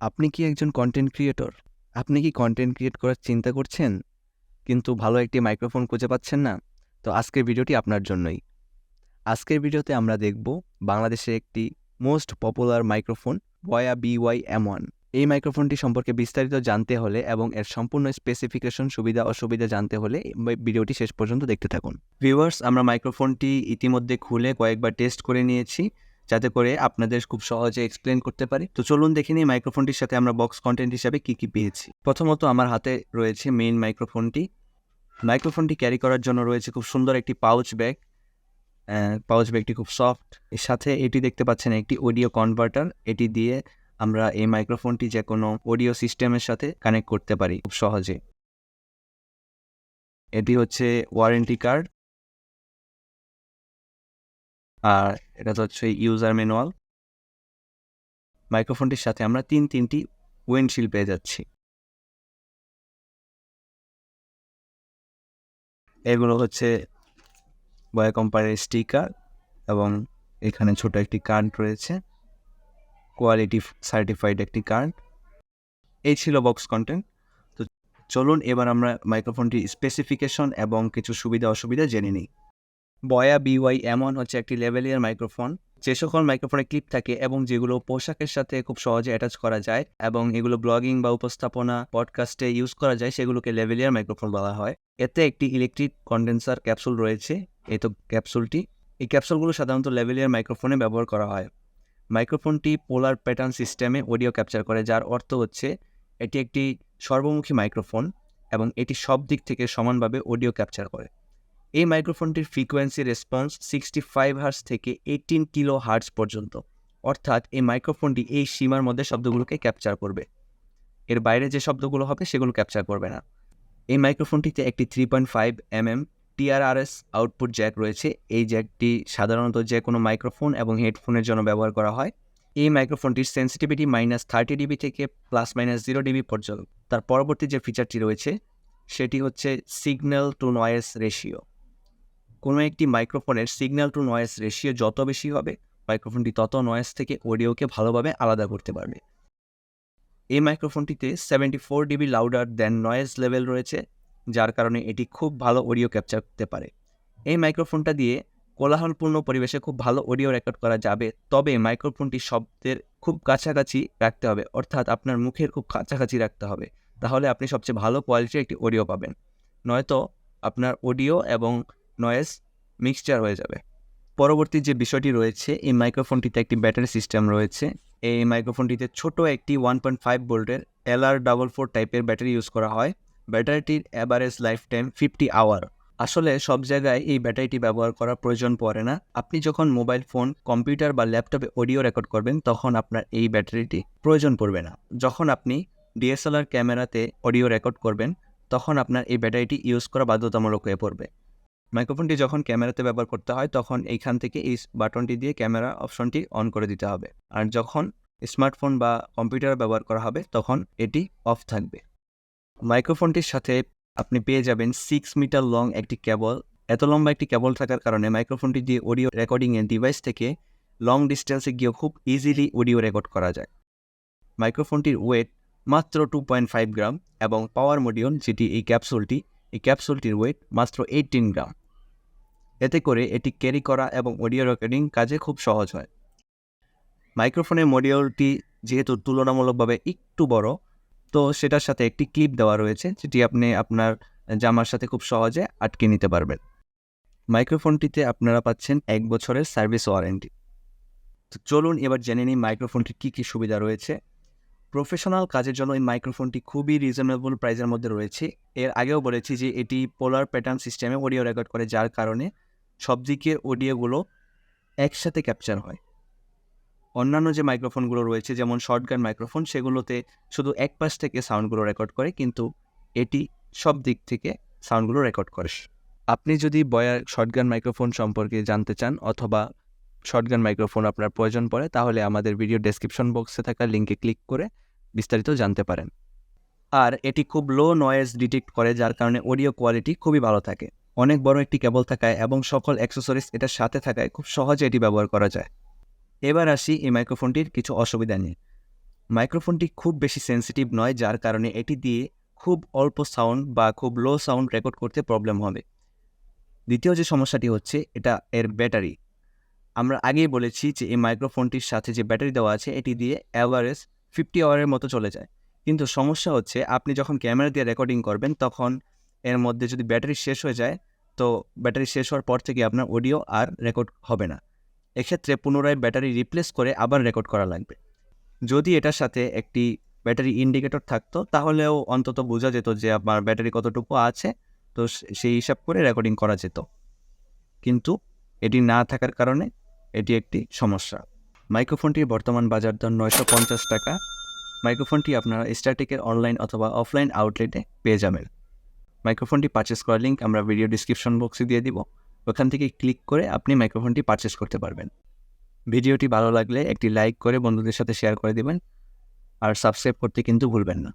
আপনি কি একজন কন্টেন্ট ক্রিয়েটর? আপনি কি কন্টেন্ট ক্রিয়েট করার চিন্তা করছেন, কিন্তু ভালো একটি মাইক্রোফোন খুঁজে পাচ্ছেন না? তো আজকের ভিডিওটি আপনার জন্যই। আজকের ভিডিওতে আমরা দেখব বাংলাদেশের একটি most popular microphone BOYA BY M1। এই মাইক্রোফোনটি সম্পর্কে বিস্তারিত জানতে হলে এবং এর সম্পূর্ণ স্পেসিফিকেশন সুবিধা অসুবিধা জানতে হলে ভিডিওটি শেষ পর্যন্ত দেখতে থাকুন। ভিউয়ার্স, আমরা মাইক্রোফোনটি ইতিমধ্যে খুলে কয়েকবার টেস্ট করে নিয়েছি, যাতে করে আপনাদের খুব সহজে এক্সপ্লেন করতে পারি। তো চলুন দেখে নিই মাইক্রোফোনটির সাথে আমরা বক্স কন্টেন্ট হিসাবে কি কি পেয়েছি। প্রথমত আমার হাতে রয়েছে মেইন মাইক্রোফোনটি। মাইক্রোফোনটি ক্যারি করার জন্য রয়েছে খুব সুন্দর একটি পাউচ ব্যাগ। পাউচ ব্যাগটি খুব সফট। এর সাথে এটি দেখতে পাচ্ছেন একটি অডিও কনভার্টার। এটি দিয়ে আমরা এই মাইক্রোফোনটি যে কোনো অডিও সিস্টেমের সাথে কানেক্ট করতে পারি খুব সহজে। এটি হচ্ছে ওয়ারেন্টি কার্ড, আর এটা হচ্ছে ইউজার ম্যানুয়াল। মাইক্রোফোনটির সাথে আমরা তিনটি উইন্ডশিল্ড পেয়ে যাচ্ছি। এগুলো হচ্ছে বয়া কোম্পানির স্টিকার, এবং এখানে ছোট একটি কার্ড রয়েছে, কোয়ালিটি সার্টিফাইড একটি কার্ড। এই ছিল বক্স কন্টেন্ট। তো চলুন এবার আমরা মাইক্রোফোনটির স্পেসিফিকেশন এবং কিছু সুবিধা অসুবিধা জেনে নিই। BOYA BY M1 হচ্ছে একটি লেভেলিয়ার মাইক্রোফোন। যে সকল মাইক্রোফোনে ক্লিপ থাকে এবং যেগুলো পোশাকের সাথে খুব সহজে অ্যাটাচ করা যায় এবং এগুলো ব্লগিং বা উপস্থাপনা পডকাস্টে ইউজ করা যায়, সেগুলোকে লেভেলিয়ার মাইক্রোফোন বলা হয়। এতে একটি ইলেকট্রিক কন্ডেন্সার ক্যাপসুল রয়েছে। এই তো ক্যাপসুলটি। এই ক্যাপসুলগুলো সাধারণত লেভেলিয়ার মাইক্রোফোনে ব্যবহার করা হয়। মাইক্রোফোনটি পোলার প্যাটার্ন সিস্টেমে অডিও ক্যাপচার করে, যার অর্থ হচ্ছে এটি একটি সর্বমুখী মাইক্রোফোন এবং এটি সব দিক থেকে সমানভাবে অডিও ক্যাপচার করে। এই মাইক্রোফোনটির ফ্রিকোয়েন্সি রেসপন্স 65 হার্টজ থেকে 18 কিলো হার্টজ পর্যন্ত, অর্থাৎ এই মাইক্রোফোনটি এই সীমার মধ্যে শব্দগুলোকে ক্যাপচার করবে। এর বাইরে যে শব্দগুলো হবে সেগুলো ক্যাপচার করবে না। এই মাইক্রোফোনটিতে একটি 3.5 mm TRRS আউটপুট জ্যাক রয়েছে। এই জ্যাকটি সাধারণত যে কোনো মাইক্রোফোন এবং হেডফোনের জন্য ব্যবহার করা হয়। এই মাইক্রোফোনটির সেন্সিটিভিটি -30 dB থেকে +-0 dB পর্যন্ত। তার পরবর্তী যে ফিচারটি রয়েছে সেটি হচ্ছে সিগন্যাল টু নয়েজ রেশিও। কোনো একটি মাইক্রোফোনের সিগন্যাল টু নয়েজ রেশিও যত বেশি হবে, মাইক্রোফোনটি তত নয়েজ থেকে অডিওকে ভালোভাবে আলাদা করতে পারবে। এই মাইক্রোফোনটিতে 74 dB লাউডার দেন নয়েজ লেভেল রয়েছে, যার কারণে এটি খুব ভালো অডিও ক্যাপচার করতে পারে। এই মাইক্রোফোনটা দিয়ে কোলাহলপূর্ণ পরিবেশে খুব ভালো অডিও রেকর্ড করা যাবে, তবে মাইক্রোফোনটি শব্দের খুব কাছাকাছি রাখতে হবে, অর্থাৎ আপনার মুখের খুব কাছাকাছি রাখতে হবে। তাহলে আপনি সবচেয়ে ভালো কোয়ালিটির একটি অডিও পাবেন, নয়তো আপনার অডিও এবং নয়েজ মিক্সচার হয়ে যাবে। পরবর্তী যে বিষয়টি রয়েছে, এই মাইক্রোফোনটিতে একটি ব্যাটারি সিস্টেম রয়েছে। এই মাইক্রোফোনটিতে ছোট একটি 1.5 ভোল্টের LR44 টাইপের ব্যাটারি ইউজ করা হয়। ব্যাটারিটির অ্যাভারেজ লাইফ টাইম 50 আওয়ার। আসলে সব জায়গায় এই ব্যাটারিটি ব্যবহার করার প্রয়োজন পড়ে না। আপনি যখন মোবাইল ফোন, কম্পিউটার বা ল্যাপটপে অডিও রেকর্ড করবেন, তখন আপনার এই ব্যাটারিটি প্রয়োজন পড়বে না। যখন আপনি DSLR ক্যামেরাতে অডিও রেকর্ড করবেন, তখন আপনার এই ব্যাটারিটি ইউজ করা বাধ্যতামূলক হয়ে পড়বে। মাইক্রোফোনটি যখন ক্যামেরাতে ব্যবহার করতে হয়, তখন এইখান থেকে এই বাটনটি দিয়ে ক্যামেরা অপশনটি অন করে দিতে হবে, আর যখন স্মার্টফোন বা কম্পিউটার ব্যবহার করা হবে তখন এটি অফ থাকবে। মাইক্রোফোনটির সাথে আপনি পেয়ে যাবেন 6 মিটার লং একটি কেবল। এত লম্বা একটি কেবল থাকার কারণে মাইক্রোফোনটি দিয়ে অডিও রেকর্ডিংয়ের ডিভাইস থেকে লং ডিস্টেন্সে গিয়ে খুব ইজিলি অডিও রেকর্ড করা যায়। মাইক্রোফোনটির ওয়েট মাত্র 2.5 গ্রাম এবং পাওয়ার মডিউল, যেটি এই ক্যাপসুলটির ওয়েট মাত্র 18 গ্রাম। এতে করে এটি ক্যারি করা এবং অডিও রেকর্ডিং কাজে খুব সহজ হয়। মাইক্রোফোনের মডিউলটি যেহেতু তুলনামূলকভাবে একটু বড়, তো সেটার সাথে একটি ক্লিপ দেওয়া রয়েছে, যেটি আপনি আপনার জামার সাথে খুব সহজে আটকে নিতে পারবেন। মাইক্রোফোনটিতে আপনারা পাচ্ছেন 1 বছরের সার্ভিস ওয়ারেন্টি। তো চলুন এবার জেনে নিই মাইক্রোফোনটির কী কী সুবিধা রয়েছে। প্রফেশনাল কাজের জন্য এই মাইক্রোফোনটি খুবই রিজনেবল প্রাইসের মধ্যে রয়েছে। এর আগেও বলেছি যে এটি পোলার প্যাটার্ন সিস্টেমে অডিও রেকর্ড করে, যার কারণে সব দিকের অডিওগুলো একসাথে ক্যাপচার হয়। অন্যান্য যে মাইক্রোফোনগুলো রয়েছে, যেমন শর্টগান মাইক্রোফোন, সেগুলোতে শুধু এক পাশ থেকে সাউন্ডগুলো রেকর্ড করে, কিন্তু এটি সব দিক থেকে সাউন্ডগুলো রেকর্ড করে। আপনি যদি বয়ার শর্টগান মাইক্রোফোন সম্পর্কে জানতে চান অথবা শর্টগান মাইক্রোফোন আপনার প্রয়োজন পড়ে, তাহলে আমাদের ভিডিও ডেসক্রিপশন বক্সে থাকা লিঙ্কে ক্লিক করে বিস্তারিত জানতে পারেন। আর এটি খুব লো নয়েজ ডিটেক্ট করে, যার কারণে অডিও কোয়ালিটি খুবই ভালো থাকে। অনেক বড় একটি কেবল থাকায় এবং সকল অ্যাক্সেসরিজ এটার সাথে থাকায় খুব সহজে এটি ব্যবহার করা যায়। এবার আসি এই মাইক্রোফোনটির কিছু অসুবিধা নিয়ে। মাইক্রোফোনটি খুব বেশি সেন্সিটিভ নয়, যার কারণে এটি দিয়ে খুব অল্প সাউন্ড বা খুব লো সাউন্ড রেকর্ড করতে প্রবলেম হবে। দ্বিতীয় যে সমস্যাটি হচ্ছে এটা এর ব্যাটারি। আমরা আগেই বলেছি যে এই মাইক্রোফোনটির সাথে যে ব্যাটারি দেওয়া আছে এটি দিয়ে অ্যাভারেজ 50 আওয়ারের মতো চলে যায়। কিন্তু সমস্যা হচ্ছে আপনি যখন ক্যামেরা দিয়ে রেকর্ডিং করবেন তখন এর মধ্যে যদি ব্যাটারি শেষ হয়ে যায়, তো ব্যাটারি শেষ হওয়ার পর থেকে আপনার অডিও আর রেকর্ড হবে না। এক্ষেত্রে পুনরায় ব্যাটারি রিপ্লেস করে আবার রেকর্ড করা লাগবে। যদি এটার সাথে একটি ব্যাটারি ইন্ডিকেটর থাকতো তাহলেও অন্তত বোঝা যেত যে আপনার ব্যাটারি কতটুকু আছে, তো সেই হিসাব করে রেকর্ডিং করা যেত। কিন্তু এটি না থাকার কারণে এটি একটি সমস্যা। মাইক্রোফোনটির বর্তমান বাজার দর 950 টাকা। মাইক্রোফোনটি আপনারা স্ট্যাটিকের অনলাইন অথবা অফলাইন আউটলেটে পেয়ে যাবেন। মাইক্রোফোনটি পারচেস করার লিঙ্ক আমরা ভিডিও ডিসক্রিপশন বক্সে দিয়ে দিব। ওখান থেকে ক্লিক করে আপনি মাইক্রোফোনটি পারচেস করতে পারবেন। ভিডিওটি ভালো লাগলে একটি লাইক করে বন্ধুদের সাথে শেয়ার করে দিবেন, আর সাবস্ক্রাইব করতে কিন্তু ভুলবেন না।